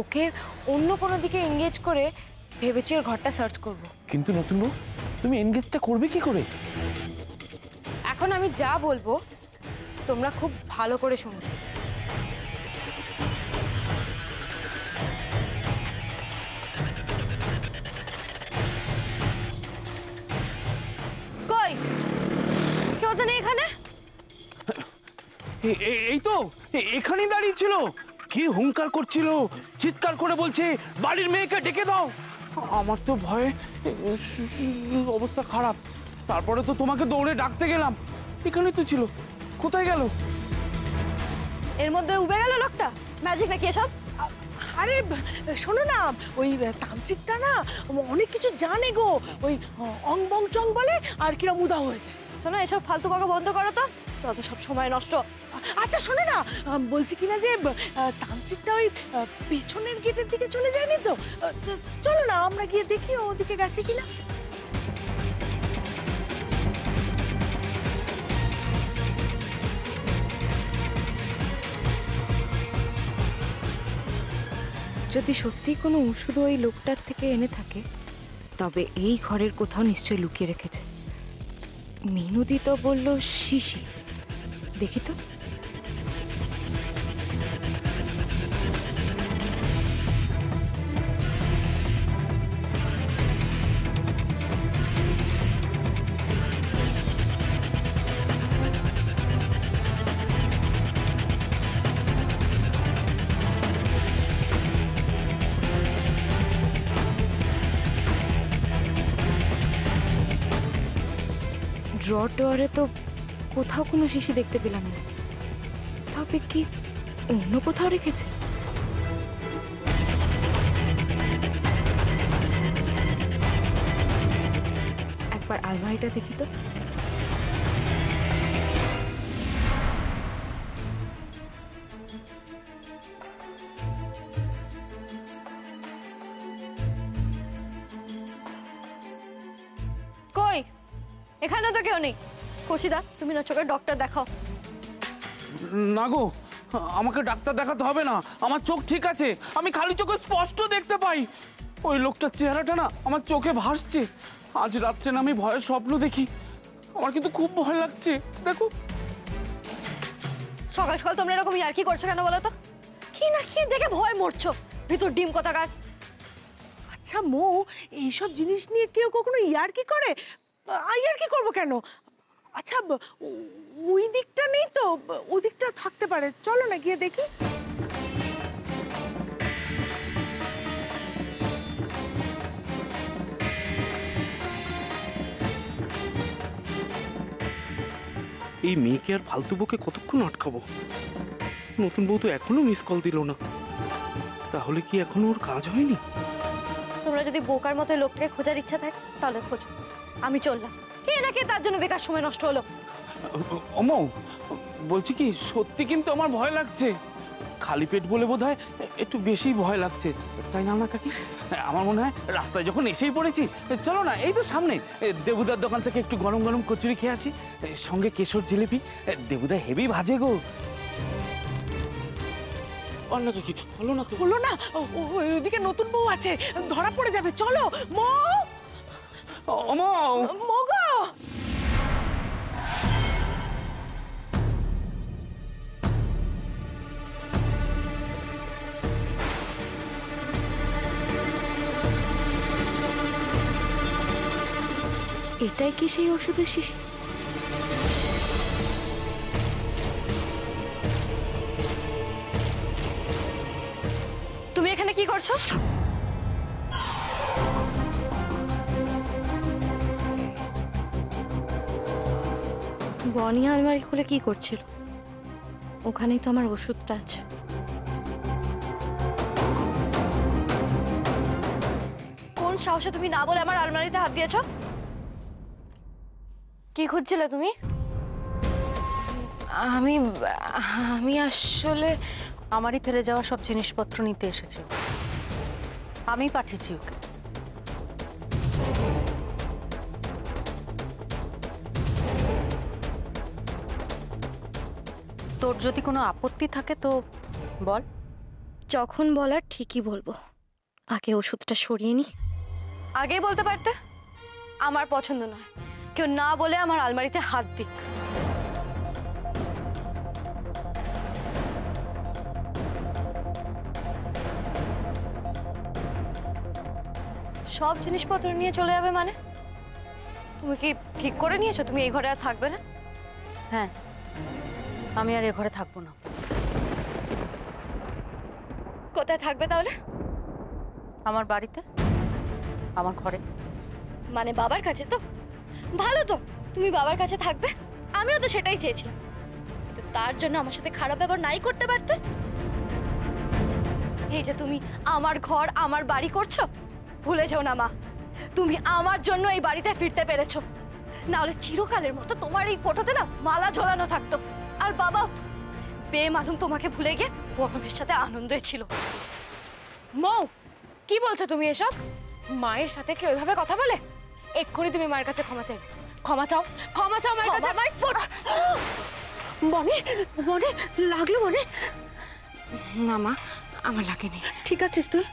ওকে অন্য কোনো দিকে এনগেজ করে ভেবেছি ওর ঘরটা সার্চ করব। কিন্তু নতুন বউ, তুমি এনগেজটা করবে কি করে? এখন আমি যা বলবো তোমরা খুব ভালো করে শোনো। কই কেউ তো নেই এখানে? এই তো এখানেই দাঁড়িয়ে ছিল। কি হুঙ্কার করছিল, চিৎকার করে বলছে বাড়ির মেয়েকে ডেকে দাও। আমার তো ভয়ে অবস্থা খারাপ। তারপরে তো তোমাকে দৌড়ে ডাকতে গেলাম, এখানেই তো ছিল। কোথায় গেল? এর মধ্যে উবে গেল লোকটা। ম্যাজিক নাকি এসব? আরে শোনো না, ওই তান্ত্রিকটা না অনেক কিছু জানে গো। ওই অং বং চং বলে আর কিরম উদা হয়ে যায়। শোনো, এসব ফালতু কথা বন্ধ করো তো, তত সব সময় নষ্ট। আচ্ছা শোনো না, বলছি কিনা যে তান্ত্রিকটা ওই পেছনের গেটের দিকে চলে যায়নি তো? চলো না আমরা গিয়ে দেখি ওদিকে গেছে কিনা। যদি সত্যি কোনো ওষুধ ওই লোকটার থেকে এনে থাকে, তবে এই ঘরের কোথাও নিশ্চয়ই লুকিয়ে রেখেছে। মিনুদি তো বললো শিশি, দেখি তো। ড্র টয়ারে তো কোথাও কোনো শিশি দেখতে পেলাম না, তবে কি অন্য কোথাও রেখেছে? একবার আলমারিটা দেখি তো। কই, এখানে তো কেউ নেই। কৌশিদা, তুমি না চোখের ডক্টর দেখাও। না গো, আমাকে ডাক্তার দেখাতে হবে না, আমার চোখ ঠিক আছে। আমি খালি চোখে স্পষ্ট দেখতে পাই। ওই লোকটার চেহারাটা না আমার চোখে ভাসছে। আজ রাত্রে না আমি ভয়ের স্বপ্ন দেখি। আমার কিন্তু খুব ভয় লাগছে। দেখো, সকাল সকাল তোমরা এরকম ইয়ার্কি করছো কেন বলো তো? কি না কি দেখে ভয় মরছো, ভিতর ডিম কোথাকার। আচ্ছা মো, এইসব জিনিস নিয়ে কেউ কখনো ইয়ার্কি করে? ইয়ার্কি করবো কেন? আচ্ছা ওই দিকটা নেই তো, ওদিকটা থাকতে পারে। চলো না গিয়ে দেখি। এই মেয়েকে আর ফালতু বউকে কতক্ষণ আটকাবো? নতুন বউ তো এখনো মিস কল দিল না। তাহলে কি এখনো ওর কাজ হয়নি? তোমরা যদি বোকার মতো লোকটাকে খোঁজার ইচ্ছা থাকে তাহলে খোঁজো, আমি চললাম। কে না কে তার জন্য বেকার সময় নষ্ট হলো। অমৌ, বলছি কি সত্যি কিন্তু আমার ভয় লাগছে। খালি পেট বলে বোধহয় একটু বেশি ভয় লাগছে, তাই না কাকি? আমার মনে হয় রাস্তায় যখন এসেই পড়েছি, চলো না এই তো সামনে দেবুদার দোকান থেকে একটু গরম গরম কচুরি খেয়ে আসি, সঙ্গে কেশর জিলিপি। দেবুদা হেভি ভাজে গো। অন্য কাকি হলো না তো? হলো না, ওইদিকে নতুন বউ আছে, ধরা পড়ে যাবে। চলো মো। অমৌ, মগো, এটাই কি সেই ওষুধের শিশি? তুমি এখানে কি করছো? বনি আলমারি খুলে কি করছিল? ওখানেই তো আমার ওষুধটা আছে। কোন সাহসে তুমি না বলে আমার আলমারিতে হাত দিয়েছো? কি খুঁজছিলে তুমি? আমি আমি আসলে আমারই ফেলে যাওয়া সব জিনিসপত্র নিতে এসেছে। আমি পাঠিয়েছি ওকে। তোর যদি কোনো আপত্তি থাকে তো বল। যখন বলার ঠিকই বলবো। আগে ওষুধটা সরিয়ে নি। আগেই বলতে পারতে আমার পছন্দ নয় কেউ না বলে আমার আলমারিতে হাত দিক। সব জিনিসপত্র নিয়ে চলে যাবে মানে? তুমি কি ঠিক করে নিয়েছো তুমি এই ঘরে আর থাকবে না? হ্যাঁ, আমি আর এ ঘরে থাকবো না। কোথায় থাকবে তাহলে? আমার বাড়িতে, আমার ঘরে। মানে বাবার কাছে? তো ভালো, তো তুমি বাবার কাছে থাকবে, আমিও তো সেটাই চেয়েছিলাম। কিন্তু তার জন্য আমার সাথে খারাপ ব্যবহার নাই করতে পারতে? এই যে তুমি আমার ঘর আমার বাড়ি করছো, ভুলে যাও না মা, তুমি আমার জন্য এই বাড়িতে ফিরতে পেরেছো। না হলে চিরকালের মতো তোমার এই ফটোতে না মালা ঝোলানো থাকতো। আর বাবাও তো বেমালুম তোমাকে ভুলে গিয়ে বরমের সাথে আনন্দে ছিল। মৌ, কি বলছো তুমি এসব? মায়ের সাথে কি ওইভাবে কথা বলে? এক্ষুনি তুমি মায়ের কাছে ক্ষমা চাইবে। ক্ষমা চাও, ক্ষমা চাও মায়ের কাছে। বনে বনে লাগলো বনে? না মা, আমার লাগেনি। ঠিক আছিস তুই?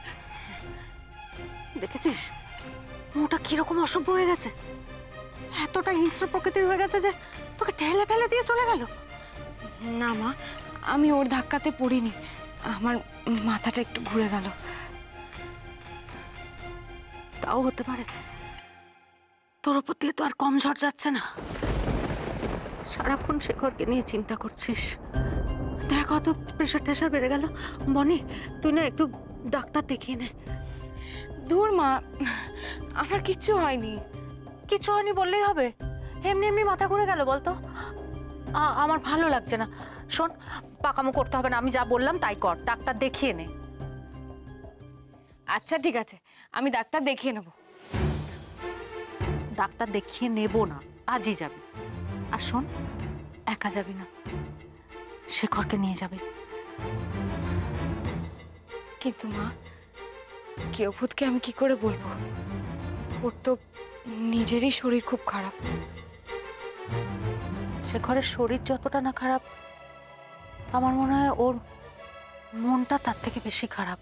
দেখেছিস মুটা কিরকম অসভ্য হয়ে গেছে, এতটা হিংস্র প্রকৃতির হয়ে গেছে যে তোকে ঠেলে ফেলে দিয়ে চলে গেল। না মা, আমি ওর ধাক্কাতে পড়িনি, আমার মাথাটা একটু ঘুরে গেল। তাও হতে পারে, তোর উপর দিয়ে তো আর কম ঝড় যাচ্ছে না। সারাক্ষণ শেখরকে নিয়ে চিন্তা করছিস, দেখ অত প্রেশার টেশার বেড়ে গেল। বনি, তুই না একটু ডাক্তার দেখিয়ে নে। দূর মা, আমার কিচ্ছু হয়নি। কিছু হয়নি বললেই হবে? এমনি এমনি মাথা ঘুরে গেল বলতো? আমার ভালো লাগছে না। শোন, পাকামো করতে হবে না, আমি যা বললাম তাই কর, ডাক্তার দেখিয়ে নে। আচ্ছা ঠিক আছে, আমি ডাক্তার দেখিয়ে নেব। ডাক্তার দেখিয়ে নেব না, আজই যাবি। আর শোন, একা যাবি না, শেখরকে নিয়ে যাবি। কিন্তু মা, কেউভূতকে আমি কি করে বলবো? ওর তো নিজেরই শরীর খুব খারাপ। শেখরের শরীর যতটা না খারাপ, আমার মনে হয় ওর মনটা তার থেকে বেশি খারাপ।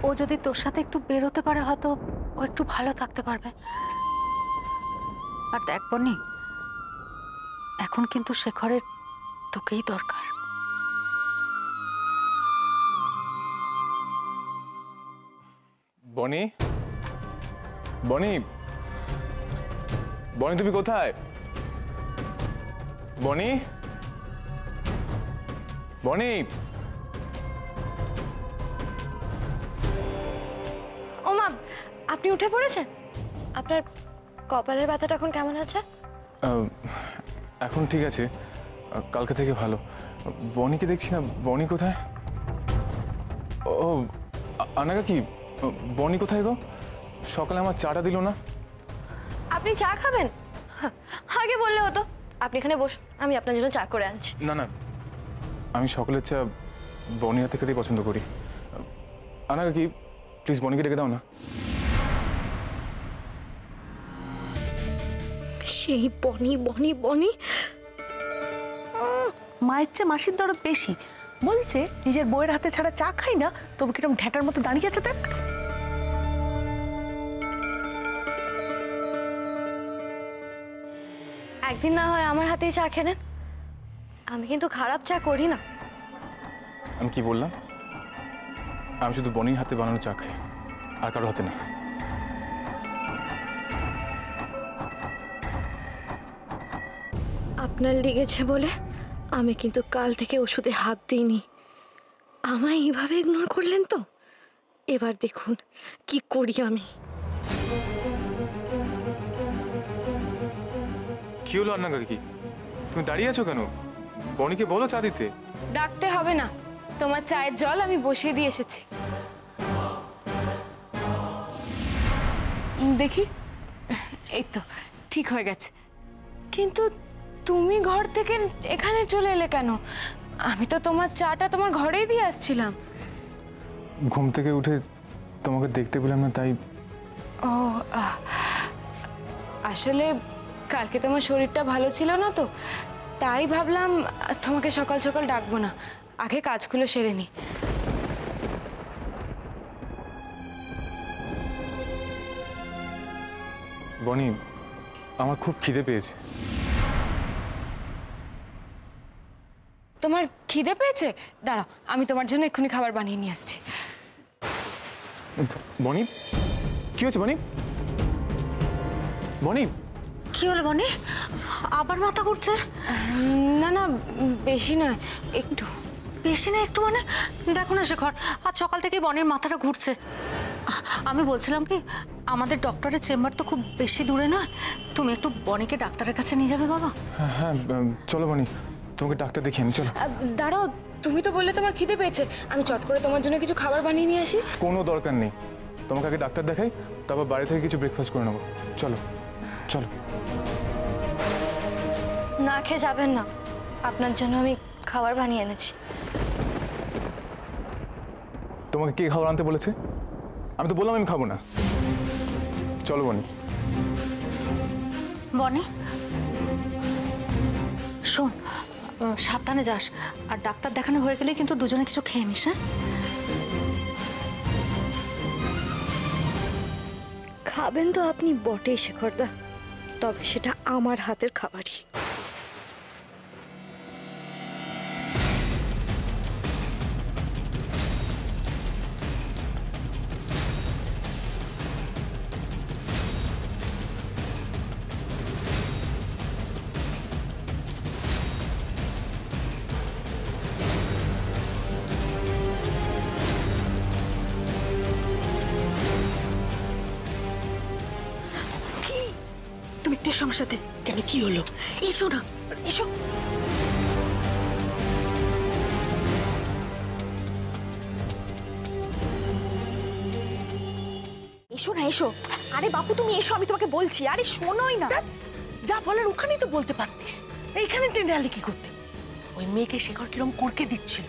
ও যদি তোর সাথে একটু বেরোতে পারে, হয়তো ও একটু ভালো থাকতে পারবে। আর দেখ বনি, এখন কিন্তু শেখরের তোকেই দরকার। বনি, বনি, বনি তুমি কোথায়? বনি, বনি। ও মা, আপনি উঠে পড়েছেন? আপনার কপালের ব্যথাটা এখন কেমন আছে? এখন ঠিক আছে, কালকে থেকে ভালো। বনিকে দেখছি না, বনি কোথায়? ও আনাগা, কি বনি কোথায় গো? সকালে আমার চাটা দিল না। আপনি চা খাবেন? আগে বললে হতো। আপনি এখানে বসুন, আমি আপনার জন্য চা করে আনছি। না না, আমি সকালের চা বনি হাতে খেতেই পছন্দ করি। আনাগা, কি প্লিজ বনিকে ডেকে দাও না। সেই বনি বনি বনি। মায়ের চেয়ে মাসির দরদ বেশি। বলছে নিজের বইয়ের হাতে ছাড়া চা খাই না, তবু কিরম ঢ্যাটার মতো দাঁড়িয়ে আছে দেখ। একদিন না হয় আমার হাতেই চা খেলেন। আমি কিন্তু খারাপ চা করি না। আমি কি বললাম? আমি শুধু বনির হাতে বানানো চা খাই, আর কারো হাতে না। আপনার লেগেছে বলে আমি কিন্তু কাল থেকে ওষুধে হাত দিইনি। আমায় এইভাবে ইগনোর করলেন তো, এবার দেখুন কি করি আমি। কি হলো আন্না, কি তুমি দাঁড়িয়ে আছো কেন? বনিকে বলো চা দিতে। ডাকতে হবে না, তোমার চায়ের জল আমি বসিয়ে দিয়ে এসেছি। দেখি, এই তো ঠিক হয়ে গেছে। কিন্তু তুমি ঘর থেকে এখানে চলে এলে কেন? আমি তো তোমার চাটা তোমার ঘরেই দিয়ে আসছিলাম। ঘুম থেকে উঠে তোমাকে দেখতে পেলাম না, তাই। ও আসলে কালকে তোমার শরীরটা ভালো ছিল না তো, তাই ভাবলাম তোমাকে সকাল সকাল ডাকবো না, আগে কাজগুলো সেরে নি। বনি, আমার খুব খিদে পেয়েছে। তোমার খিদে পেয়েছে? দাঁড়াও, আমি তোমার জন্য এক্ষুনি খাবার বানিয়ে নিয়ে আসছি। বনি, কি হচ্ছে বনি? বনি, কি হলো বনি? আবার মাথা ঘুরছে? না না, বেশি নয়, একটু। বেশি না একটু মানে? দেখো না শেখর, আজ সকাল থেকে বনির মাথাটা ঘুরছে। আমি বলছিলাম কি, আমাদের ডক্টরের চেম্বার তো খুব বেশি দূরে নয়, তুমি একটু বনিকে ডাক্তারের কাছে নিয়ে যাবে বাবা? হ্যাঁ হ্যাঁ, চলো বনি, তোমাকে ডাক্তার দেখিয়ে আনি, চলো। দাঁড়াও, তুমি তো বললে তোমার খিদে পেয়েছে, আমি চট করে তোমার জন্য কিছু খাবার বানিয়ে নিয়ে আসি। কোনো দরকার নেই, তোমাকে আগে ডাক্তার দেখাই, তারপর বাড়ি থেকে কিছু ব্রেকফাস্ট করে নেবো। চলো চলো। না খেয়ে যাবেন না, আপনার জন্য আমি খাবার বানিয়ে এনেছি। তোমাকে কে খাবার আনতে বলেছে? আমি তো বললাম আমি খাবো না। চলো বনি। বনি শোন, সাবধানে যাস, আর ডাক্তার দেখানো হয়ে গেলে কিন্তু দুজনে কিছু খেয়ে নিস। হ্যাঁ, খাবেন তো আপনি বটেই শেখরদা, তবে সেটা আমার হাতের খাবারই। তুমি একটু এসো আমার সাথে। কেন, কি হলো? এসো না, এসো। এসো না, এসো। আরে বাপু তুমি এসো, আমি তোমাকে বলছি। আরে শোনোই না। যা বলার ওখানেই তো বলতে পারতিস, এইখানে টেনে আলি কি করতে? ওই মেয়েকে শেখর কিরম করকে দিচ্ছিল,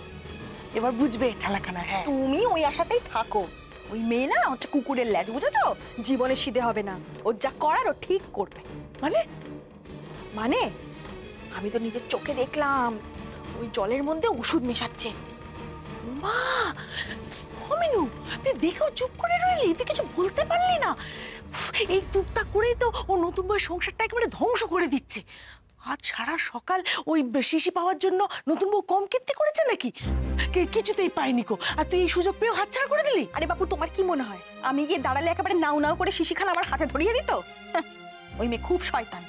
এবার বুঝবে ঠেলাখানা। হ্যাঁ, তুমি ওই আশাতেই থাকো। ওই মেয়ে না হচ্ছে কুকুরের ল্যাজ, বুঝেছো? জীবনে সিধে হবে না, ওর যা করার ও ঠিক করবে। মানে মানে আমি তো নিজের চোখে দেখলাম ওই জলের মধ্যে ওষুধ মেশাচ্ছে। মা, ও মিনু, তুই দেখেও চুপ করে রইলি, তুই কিছু বলতে পারলি না? উফ, এই টুকটাক করেই তো ও নতুন বউয়ের সংসারটা একেবারে ধ্বংস করে দিচ্ছে। আজ সারা সকাল ওই শিশি পাওয়ার জন্য নতুন বউ কম কীর্তি করেছে নাকি? কিছুতেই পাইনি কো, আর তুই এই সুযোগ পেয়েও হাতছাড়া করে দিলি। আরে বাপু তোমার কি মনে হয় আমি গিয়ে দাঁড়ালে একেবারে নাও নাও করে শিশিখান আমার হাতে ধরিয়ে দিত? হ্যাঁ, ওই মেয়ে খুব শয়তান,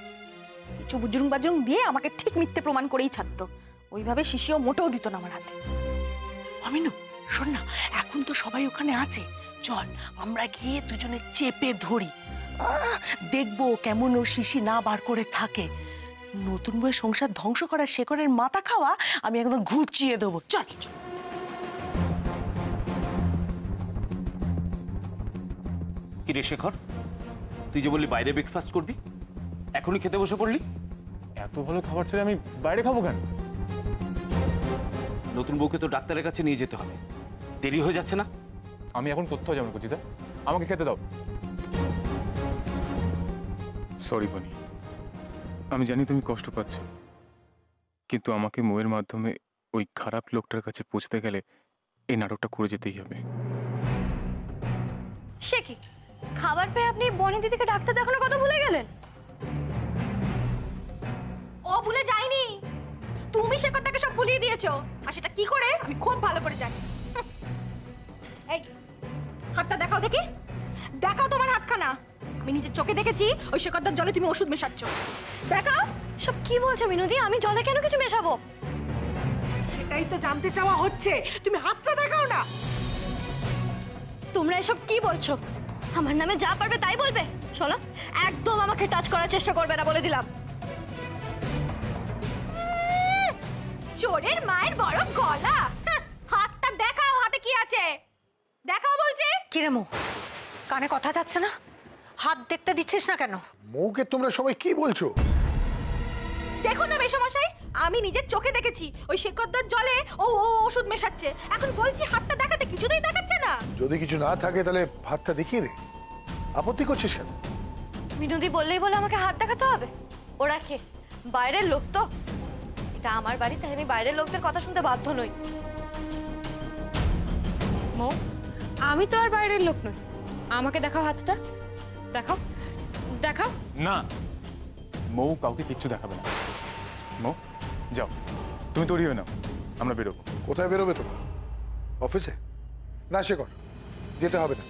কিছু বুজরুং বাজরুং দিয়ে আমাকে ঠিক মিথ্যে প্রমাণ করেই ছাড়তো। ওইভাবে শিশিও মোটেও দিত না আমার হাতে। অমিনু শোন না, এখন তো সবাই ওখানে আছে, চল আমরা গিয়ে দুজনে চেপে ধরি। দেখবো কেমন ও শিশি না বার করে থাকে। নতুন বউয়ের সংসার ধ্বংস করা শেখরের মাথা খাওয়া আমি একদম ঘুচিয়ে দেবো। চল। কি রে শেখর, তুই যে বললি বাইরে ব্রেকফাস্ট করবি, এখনই খেতে বসে পড়লি? এত ভালো খাবার ছেড়ে আমি বাইরে খাবো কেন? নতুন বউকে তো ডাক্তারের কাছে নিয়ে যেতে হবে, দেরি হয়ে যাচ্ছে না? আমি এখন কোথাও যাবো না কুচিতা, আমাকে খেতে দাও। সরি বনি, আমি জানি তুমি কষ্ট পাচ্ছ, কিন্তু আমাকে মোয়ের মাধ্যমে ওই খারাপ লোকটার কাছে পৌঁছতে গেলে এই নাটকটা করে যেতেই হবে। সে কি, খাবার পেয়ে আপনি বনি দিদিকে ডাক্তার দেখানোর কথা ভুলে গেলেন? ও ভুলে যায়নি, তুমি সে কথাকে সব ভুলিয়ে দিয়েছো। আর সেটা কি করে আমি খুব ভালো করে জানি। এই হাতটা দেখাও দেখি, দেখাও তোমার হাতখানা। আমি নিজের চোখে দেখেছি ওই শেকড়দার জলে তুমি ওষুধ মেশাচ্ছ। দেখাও। সব কি বলছো মিনুদি? আমি জলে কেন কিছু মেশাবো? সেটাই তো জানতে চাওয়া হচ্ছে, তুমি হাতটা দেখাও না। তোমরা এসব কি বলছো? আমার নামে যা পারবে তাই বলবে। শোনো, একদম আমাকে টাচ করার চেষ্টা করবে না, বলে দিলাম। চোরের মায়ের বড় গলা। হাতটা দেখাও, হাতে কি আছে দেখাও বলছে। কিরে মো, কানে কথা যাচ্ছে না? হাত দেখতে দিচ্ছিস না কেন? মৌকে তোমরা সবাই কি বলছো? দেখো না মেশামশাই, আমি নিজের চোখে দেখেছি ওই শেকড়দার জলে ও ওষুধ মেশাচ্ছে। এখন বলছি হাতটা দেখাতে, কিছুতেই দেখাচ্ছে না। যদি কিছু না থাকে তাহলে হাতটা দেখিয়ে দে, আপত্তি করছিস কেন? মিনুদি বললেই বলে আমাকে হাত দেখাতে হবে? ওরা কে, বাইরের লোক তো? এটা আমার বাড়ি, তাই আমি বাইরের লোকদের কথা শুনতে বাধ্য নই। মৌ, আমি তো আর বাইরের লোক নই। আমাকে দেখাও হাতটা, দেখাও দেখাও। না, মৌ কাউকে কিচ্ছু দেখাবে না। মৌ যাও, তুমি তৈরি হয়ে নাও, আমরা বেরোবো। কোথায় বেরোবে তোমার? অফিসে? না শেখর, যেতে হবে না।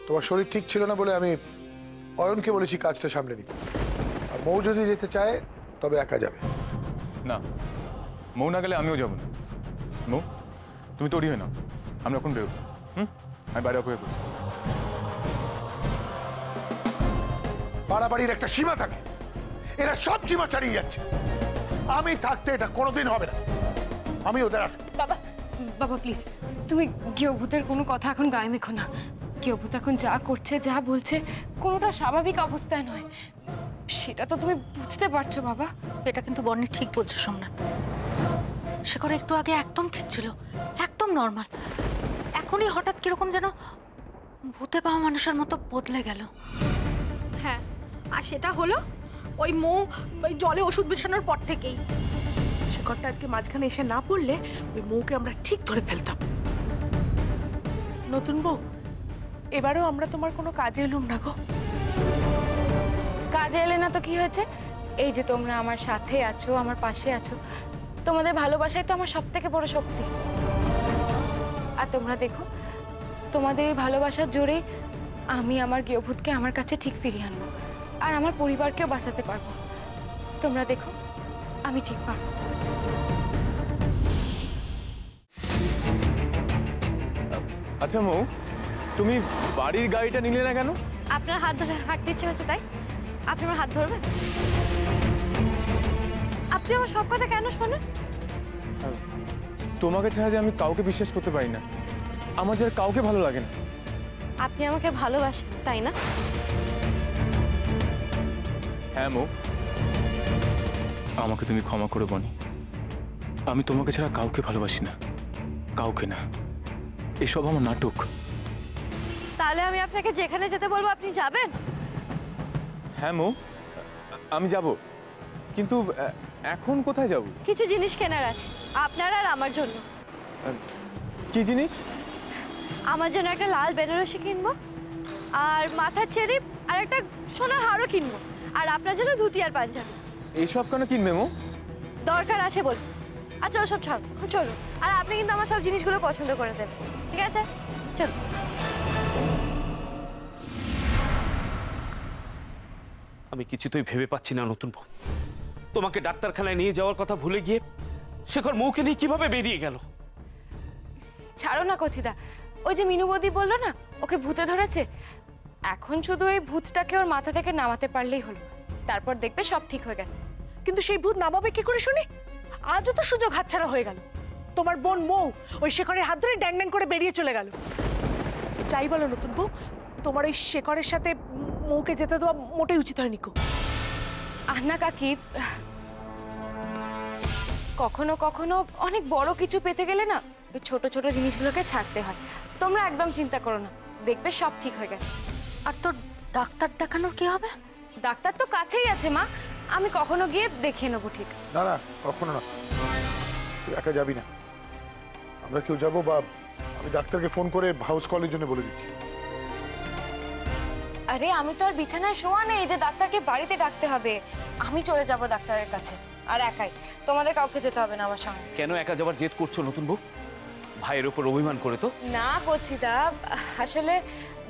তোমার শরীর ঠিক ছিল না বলে আমি অয়নকে বলেছি কাজটা সামলে নিতে। আর মৌ যদি যেতে চায় তবে একা যাবে। না, মৌ না গেলে আমিও যাবো না। মৌ, তুমি তৈরি হয়ে নাও, আমরা এখন বেরোবো। আমি বাইরে অপেক্ষা করছি। বাড়াবাড়ির একটা সীমা থাকে, এরা সব সীমা ছাড়িয়ে যাচ্ছে। আমি থাকতে এটা কোনোদিন হবে না। আমি ওদের বাবা, বাবা প্লিজ, তুমি গৃহভূতের কোনো কথা এখন গায়ে মেখো না। গৃহভূত এখন যা করছে, যা বলছে, কোনোটা স্বাভাবিক অবস্থায় নয়। সেটা তো তুমি বুঝতে পারছো বাবা। এটা কিন্তু বর্ণি ঠিক বলছে সোমনাথ। শেখর একটু আগে একদম ঠিক ছিল, একদম নর্মাল। এখনই হঠাৎ কিরকম যেন ভূতে পাওয়া মানুষের মতো বদলে গেল। হ্যাঁ, আর সেটা হলো ওই মৌ ওই জলে ওষুধ মেশানোর পর থেকেই। শেখরটা আজকে মাঝখানে এসে না পড়লে ওই মৌকে আমরা ঠিক ধরে ফেলতাম। নতুন বউ, এবারেও আমরা তোমার কোনো কাজে এলুম না গো। কাজে এলে না তো কি হয়েছে? এই যে তোমরা আমার সাথে আছো, আমার পাশে আছো, তোমাদের ভালোবাসাই তো আমার সব থেকে বড় শক্তি। আর তোমরা দেখো, তোমাদের এই ভালোবাসার জোরে আমি আমার গৃহভূতকে আমার কাছে ঠিক ফিরিয়ে আনবো, আর আমার পরিবারকেও বাঁচাতে পারবো। তোমরা দেখো, আমি ঠিক পারবো। আচ্ছা মৌ, তুমি বাড়ির গাড়িটা নিলে না কেন? আপনার হাত ধরে হাঁটতে ইচ্ছে হচ্ছে তাই? আপনি আমার হাত ধরবেন? আপনি আমার সব কথা কেন শোনেন? তোমাকে ছাড়া যে আমি কাউকে বিশ্বাস করতে পারি না, আমার যে আর কাউকে ভালো লাগে না। আপনি আমাকে ভালোবাসেন তাই না? হ্যাঁ মৌ, আমাকে তুমি ক্ষমা করে বনি। আমি তোমাকে ছাড়া কাউকে ভালোবাসি না, কাউকে না। এসব আমার নাটক। তাহলে আমি আপনাকে যেখানে যেতে বলবো আপনি যাবেন? হ্যাঁ মৌ, আমি যাব, কিন্তু এখন কোথায় যাব? কিছু জিনিস কেনার আছে আপনার আর আমার জন্য। কি জিনিস? আমার জন্য একটা লাল বেনারসি কিনবো, আর মাথার চেরি, আর একটা সোনার হারও কিনবো, আর আপনার জন্য ধুতি আর পাঞ্জাবি। এইসব কেন কিনবে মৌ? দরকার আছে বল। আচ্ছা ওসব ছাড়, চলুন। আর আপনি কিন্তু আমার সব জিনিসগুলো পছন্দ করে দেবেন, ঠিক আছে? চলুন। আমি কিছুতেই ভেবে পাচ্ছি না নতুন বউ, তোমাকে ডাক্তারখানায় নিয়ে যাওয়ার কথা ভুলে গিয়ে শেখর মৌকে নিয়ে কিভাবে বেরিয়ে গেল। ছাড়ো না কচিদা, ওই যে মিনু বৌদি বললো না ওকে ভূতে ধরেছে, এখন শুধু এই ভূতটাকে ওর মাথা থেকে নামাতে পারলেই হলো, তারপর দেখবে সব ঠিক হয়ে গেছে। কিন্তু সেই ভূত নামাবে কি করে শুনি? আজও তো সুযোগ হাতছাড়া হয়ে গেল। তোমার বোন মৌ ওই শেখরের হাত ধরে ড্যাং ড্যাং করে বেরিয়ে চলে গেল। যাই বলো নতুন বউ, তোমার এই শেখরের সাথে মৌকে যেতে দেওয়া মোটেই উচিত হয়নি কো। আন্না কাকি, কখনো কখনো অনেক বড় কিছু পেতে গেলে না ওই ছোট ছোট জিনিসগুলোকে ছাড়তে হয়। তোমরা একদম চিন্তা করো না, দেখবে সব ঠিক হয়ে গেছে। আর তোর ডাক্তার দেখানোর কি হবে? ডাক্তার তো কাছেই আছে মা, আমি কখনো গিয়ে দেখিয়ে নেবো। ঠিক না না, কখনো না। তুই একা যাবি না, আমরা কেউ যাবো, বা আমি ডাক্তারকে ফোন করে হাউস কলের জন্য বলে দিচ্ছি। আরে আমি তো আর বিছানায় শোয়া নেই যে ডাক্তারকে বাড়িতে ডাকতে হবে। আমি চলে যাব ডাক্তারের কাছে, আর একাই, তোমাদের কাউকে যেতে হবে না আমার সঙ্গে। কেন একা যাবার জেদ করছো নতুন বউ? ভাইয়ের ওপর অভিমান করে তো? না কচিদা, আসলে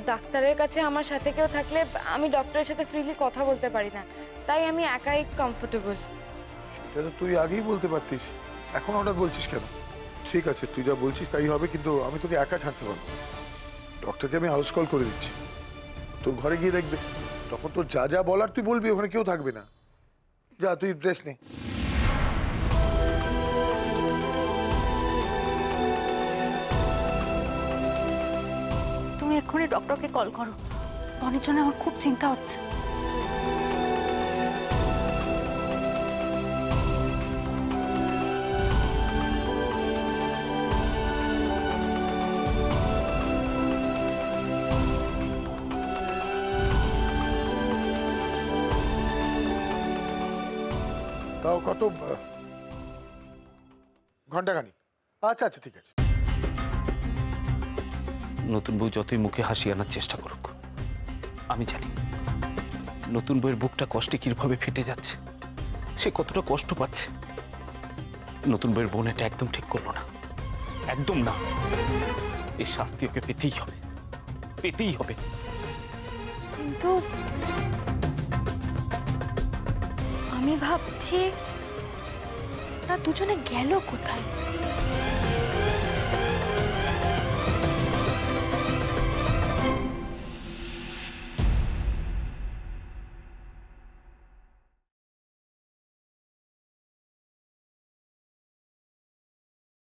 ডাক্তারের কাছে আমার সাথে কেউ থাকলে আমি ডক্টরের সাথে ফ্রিলি কথা বলতে পারি না, তাই আমি একাই কমফোর্টেবল। সেটা তো তুই আগেই বলতে পারতিস, এখন হঠাৎ বলছিস কেন? ঠিক আছে, তুই যা বলছিস তাই হবে, কিন্তু আমি তোকে একা ছাড়তে পারবো। ডক্টরকে আমি হাউস কল করে দিচ্ছি, তোর ঘরে গিয়ে দেখবে, তখন তোর যা যা বলার তুই বলবি, ওখানে কেউ থাকবে না। যা তুই ড্রেস নে। তুমি এক্ষুনি ডক্টরকে কল করো, বনির জন্য আমার খুব চিন্তা হচ্ছে। তাও কত ঘন্টাখানি। আচ্ছা আচ্ছা ঠিক আছে। নতুন বউ যতই মুখে হাসি আনার চেষ্টা করুক, আমি জানি নতুন বউয়ের বুকটা কষ্টে কিভাবে ফেটে যাচ্ছে, সে কতটা কষ্ট পাচ্ছে। নতুন বউয়ের বোন এটা একদম ঠিক করলো না, একদম না। এই শাস্তি ওকে পেতেই হবে, পেতেই হবে। কিন্তু আমি ভাবছি ওরা দুজনে গেল কোথায়?